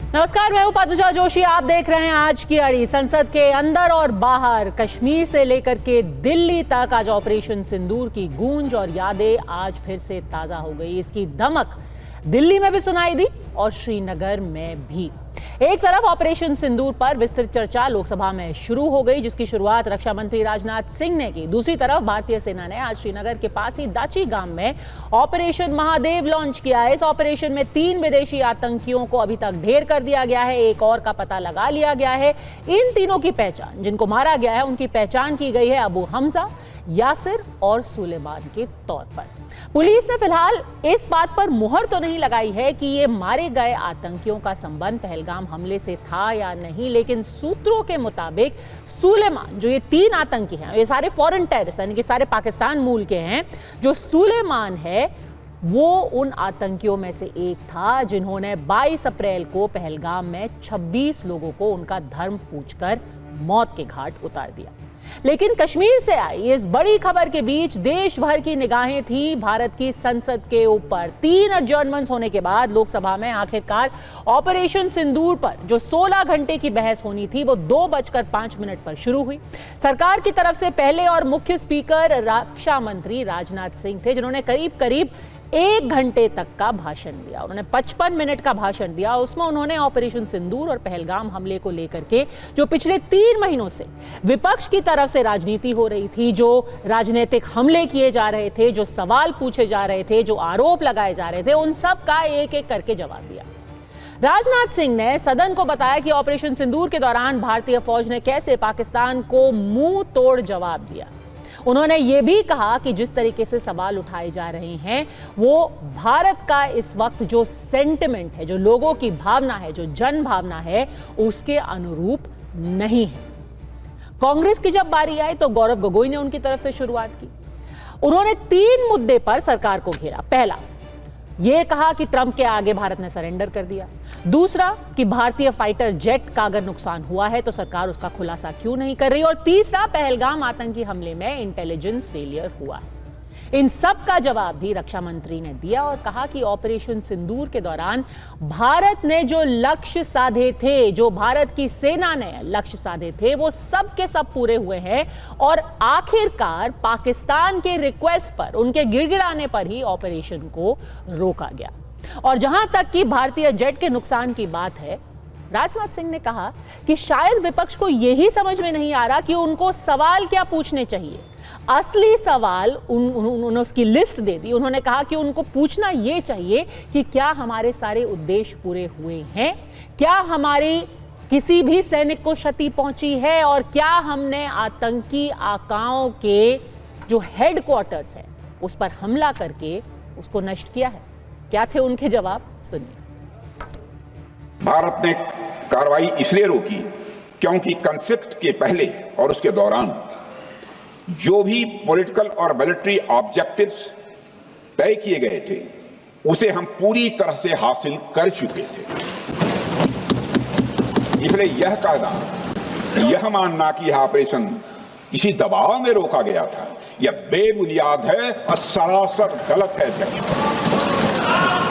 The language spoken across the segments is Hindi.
नमस्कार, मैं हूं पद्मजा जोशी। आप देख रहे हैं आज की अड़ी। संसद के अंदर और बाहर, कश्मीर से लेकर के दिल्ली तक आज ऑपरेशन सिंदूर की गूंज और यादें आज फिर से ताजा हो गई। इसकी धमक दिल्ली में भी सुनाई दी और श्रीनगर में भी। एक तरफ ऑपरेशन सिंदूर पर विस्तृत चर्चा लोकसभा में शुरू हो गई, जिसकी शुरुआत रक्षा मंत्री राजनाथ सिंह ने की। दूसरी तरफ भारतीय सेना ने आज श्रीनगर के पास ही दाची गांव में ऑपरेशन महादेव लॉन्च किया है। इस ऑपरेशन में 3 विदेशी आतंकियों को अभी तक ढेर कर दिया गया है, एक और का पता लगा लिया गया है। इन तीनों की पहचान, जिनको मारा गया है, उनकी पहचान की गई है अबू हमजा, यासिर और सुलेमान के तौर पर। पुलिस ने फिलहाल इस बात पर मुहर तो नहीं लगाई है कि ये मारे गए आतंकियों का संबंध पहलगाम हमले से था या नहीं, लेकिन सूत्रों के मुताबिक सुलेमान, जो ये 3 आतंकी हैं, ये सारे फॉरेन टेररिस्ट यानी कि सारे पाकिस्तान मूल के हैं। जो सुलेमान है वो उन आतंकियों में से एक था जिन्होंने 22 अप्रैल को पहलगाम में 26 लोगों को उनका धर्म पूछकर मौत के घाट उतार दिया। लेकिन कश्मीर से आई इस बड़ी खबर के बीच देश भर की निगाहें थी भारत की संसद के ऊपर। 3 एडजर्नमेंट्स होने के बाद लोकसभा में आखिरकार ऑपरेशन सिंदूर पर जो 16 घंटे की बहस होनी थी, वो 2:05 पर शुरू हुई। सरकार की तरफ से पहले और मुख्य स्पीकर रक्षा मंत्री राजनाथ सिंह थे, जिन्होंने करीब 1 घंटे तक का भाषण दिया। उन्होंने 55 मिनट का भाषण दिया। उसमें उन्होंने ऑपरेशन सिंदूर और पहलगाम हमले को लेकर के जो पिछले 3 महीनों से विपक्ष की तरफ से राजनीति हो रही थी, जो राजनीतिक हमले किए जा रहे थे, जो सवाल पूछे जा रहे थे, जो आरोप लगाए जा रहे थे, उन सब का एक एक करके जवाब दिया। राजनाथ सिंह ने सदन को बताया कि ऑपरेशन सिंदूर के दौरान भारतीय फौज ने कैसे पाकिस्तान को मुंह तोड़ जवाब दिया। उन्होंने ये भी कहा कि जिस तरीके से सवाल उठाए जा रहे हैं, वो भारत का इस वक्त जो सेंटिमेंट है, जो लोगों की भावना है, जो जन भावना है, उसके अनुरूप नहीं है। कांग्रेस की जब बारी आई तो गौरव गोगोई ने उनकी तरफ से शुरुआत की। उन्होंने 3 मुद्दे पर सरकार को घेरा। पहला, यह कहा कि ट्रंप के आगे भारत ने सरेंडर कर दिया। दूसरा, कि भारतीय फाइटर जेट का अगर नुकसान हुआ है तो सरकार उसका खुलासा क्यों नहीं कर रही। और तीसरा, पहलगाम आतंकी हमले में इंटेलिजेंस फेलियर हुआ है। इन सब का जवाब भी रक्षा मंत्री ने दिया और कहा कि ऑपरेशन सिंदूर के दौरान भारत ने जो लक्ष्य साधे थे, जो भारत की सेना ने लक्ष्य साधे थे, वो सब के सब पूरे हुए हैं और आखिरकार पाकिस्तान के रिक्वेस्ट पर, उनके गिड़गिड़ाने पर ही ऑपरेशन को रोका गया। और जहां तक कि भारतीय जेट के नुकसान की बात है, राजनाथ सिंह ने कहा कि शायद विपक्ष को यही समझ में नहीं आ रहा कि उनको सवाल क्या पूछने चाहिए। असली सवाल उन्होंने उसकी लिस्ट दे दी। उन्होंने कहा कि उनको पूछना यह चाहिए कि क्या हमारे सारे उद्देश्य पूरे हुए हैं, क्या हमारी किसी भी सैनिक को क्षति पहुंची है, और क्या हमने आतंकी आकाओं के जो हेडक्वार्टर्स है उस पर हमला करके उसको नष्ट किया है। क्या थे उनके जवाब, सुनिए। भारत ने कार्रवाई इसलिए रोकी क्योंकि कॉन्फ्लिक्ट के पहले और उसके दौरान जो भी पॉलिटिकल और मिलिट्री ऑब्जेक्टिव्स तय किए गए थे, उसे हम पूरी तरह से हासिल कर चुके थे। इसलिए यह कहना, यह मानना कि यह ऑपरेशन किसी दबाव में रोका गया था, यह बेबुनियाद है और सरासर गलत है अध्यक्ष।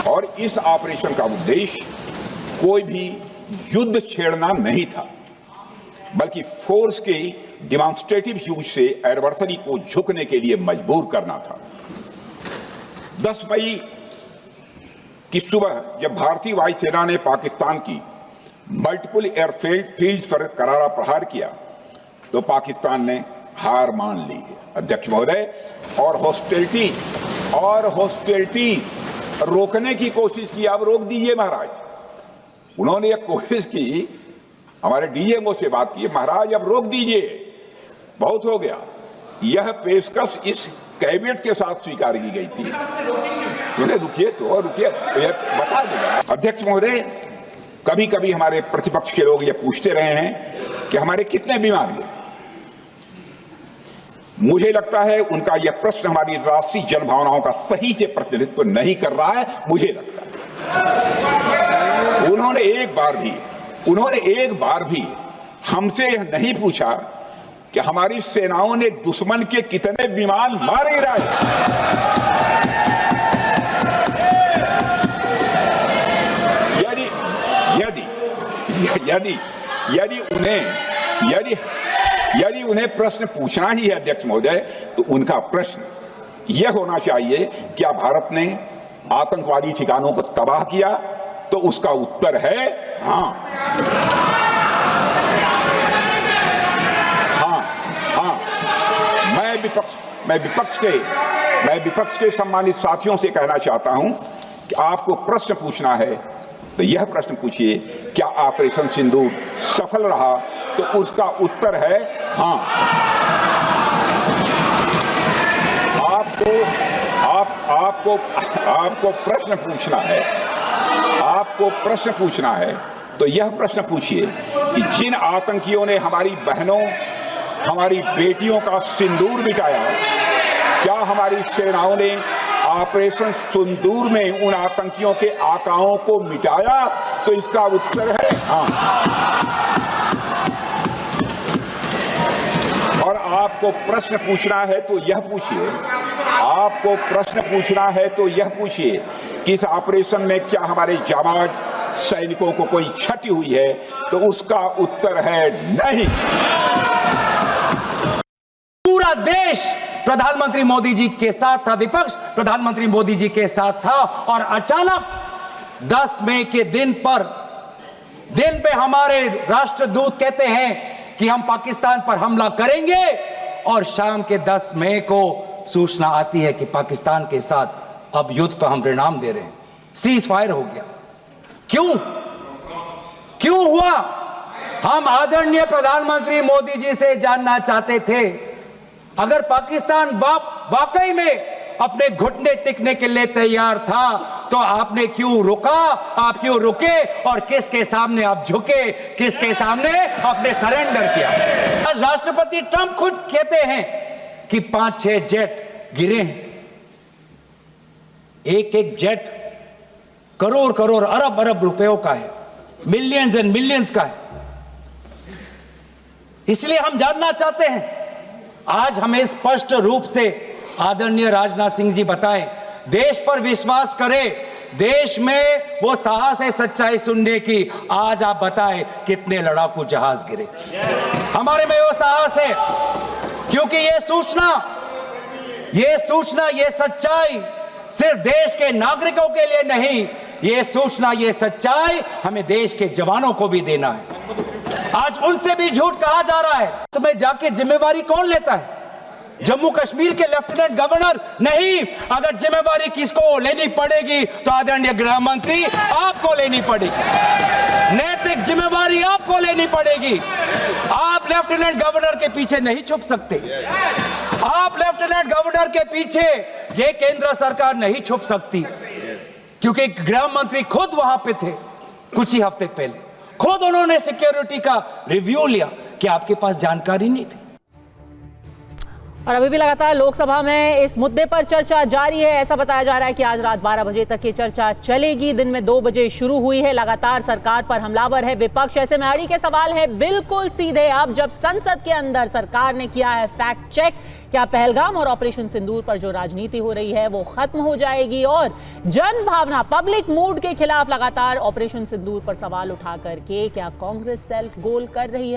और इस ऑपरेशन का उद्देश्य कोई भी युद्ध छेड़ना नहीं था, बल्कि फोर्स के डिमॉन्स्ट्रेटिव यूज से एडवर्सरी को झुकने के लिए मजबूर करना था। 10 मई की सुबह जब भारतीय वायुसेना ने पाकिस्तान की मल्टीपल एयरफील्ड पर करारा प्रहार किया तो पाकिस्तान ने हार मान ली अध्यक्ष महोदय, और हॉस्टिलिटी रोकने की कोशिश की। अब रोक दीजिए महाराज। उन्होंने एक कोशिश की, हमारे डीएमओ से बात की, महाराज अब रोक दीजिए, बहुत हो गया। यह पेशकश इस कैबिनेट के साथ स्वीकार की गई थी। रुकिए तो रुकिए, बता देगा अध्यक्ष महोदय। कभी कभी हमारे प्रतिपक्ष के लोग ये पूछते रहे हैं कि हमारे कितने विमान गिरे। मुझे लगता है उनका यह प्रश्न हमारी राष्ट्रीय जनभावनाओं का सही से प्रतिनिधित्व नहीं कर रहा है। मुझे लगता है उन्होंने एक बार भी हमसे यह नहीं पूछा कि हमारी सेनाओं ने दुश्मन के कितने विमान मारे यदि उन्हें प्रश्न पूछना ही है अध्यक्ष महोदय, तो उनका प्रश्न यह होना चाहिए, क्या भारत ने आतंकवादी ठिकानों को तबाह किया? तो उसका उत्तर है हाँ। मैं विपक्ष के सम्मानित साथियों से कहना चाहता हूं कि आपको प्रश्न पूछना है तो यह प्रश्न पूछिए, क्या ऑपरेशन सिंदूर सफल रहा? तो उसका उत्तर है हाँ। आपको प्रश्न पूछना है तो यह प्रश्न पूछिए कि जिन आतंकियों ने हमारी बहनों, हमारी बेटियों का सिंदूर मिटाया, क्या हमारी सेनाओं ने ऑपरेशन सिंदूर में उन आतंकियों के आकाओं को मिटाया? तो इसका उत्तर है हाँ। और आपको प्रश्न पूछना है तो यह पूछिए कि इस ऑपरेशन में क्या हमारे जाबाज सैनिकों को कोई क्षति हुई है? तो उसका उत्तर है नहीं। पूरा देश प्रधानमंत्री मोदी जी के साथ था, विपक्ष प्रधानमंत्री मोदी जी के साथ था, और अचानक 10 मई के दिन पे हमारे राष्ट्रदूत कहते हैं कि हम पाकिस्तान पर हमला करेंगे, और शाम के 10 मई को सूचना आती है कि पाकिस्तान के साथ अब युद्ध पर हम परिणाम दे रहे हैं, सीज फायर हो गया। क्यों हुआ? हम आदरणीय प्रधानमंत्री मोदी जी से जानना चाहते थे, अगर पाकिस्तान वाकई में अपने घुटने टिकने के लिए तैयार था तो आपने क्यों रुका? आप क्यों रुके और किसके सामने आप झुके? किसके सामने आपने सरेंडर किया? आज राष्ट्रपति ट्रंप खुद कहते हैं कि 5-6 जेट गिरे हैं। एक जेट करोड़ अरब रुपयों का है, मिलियंस एंड मिलियंस का है। इसलिए हम जानना चाहते हैं, आज हमें स्पष्ट रूप से आदरणीय राजनाथ सिंह जी बताएं, देश पर विश्वास करें, देश में वो साहस है सच्चाई सुनने की। आज आप बताएं कितने लड़ाकू जहाज गिरे? हमारे में वो साहस है, क्योंकि ये सूचना, ये सच्चाई सिर्फ देश के नागरिकों के लिए नहीं, ये सूचना, ये सच्चाई हमें देश के जवानों को भी देना है। आज उनसे भी झूठ कहा जा रहा है, तो मैं जाके जिम्मेवारी कौन लेता है? जम्मू कश्मीर के लेफ्टिनेंट गवर्नर नहीं। अगर जिम्मेवारी किसको लेनी पड़ेगी तो आदरणीय गृह मंत्री आपको लेनी पड़ेगी, नैतिक जिम्मेवारी आपको लेनी पड़ेगी। आप लेफ्टिनेंट गवर्नर के पीछे नहीं छुप सकते, आप लेफ्टिनेंट गवर्नर के पीछे ये केंद्र सरकार नहीं छुप सकती, क्योंकि गृह मंत्री खुद वहां पे थे कुछ ही हफ्ते पहले, खुद उन्होंने सिक्योरिटी का रिव्यू लिया कि आपके पास जानकारी नहीं थी। और अभी भी लगातार लोकसभा में इस मुद्दे पर चर्चा जारी है। ऐसा बताया जा रहा है कि आज रात 12 बजे तक ये चर्चा चलेगी। दिन में 2 बजे शुरू हुई है। लगातार सरकार पर हमलावर है विपक्ष। ऐसे में अड़ी के सवाल है बिल्कुल सीधे, अब जब संसद के अंदर सरकार ने किया है फैक्ट चेक, क्या पहलगाम और ऑपरेशन सिंदूर पर जो राजनीति हो रही है वो खत्म हो जाएगी? और जन भावना, पब्लिक मूड के खिलाफ लगातार ऑपरेशन सिंदूर पर सवाल उठा करके क्या कांग्रेस सेल्फ गोल कर रही है?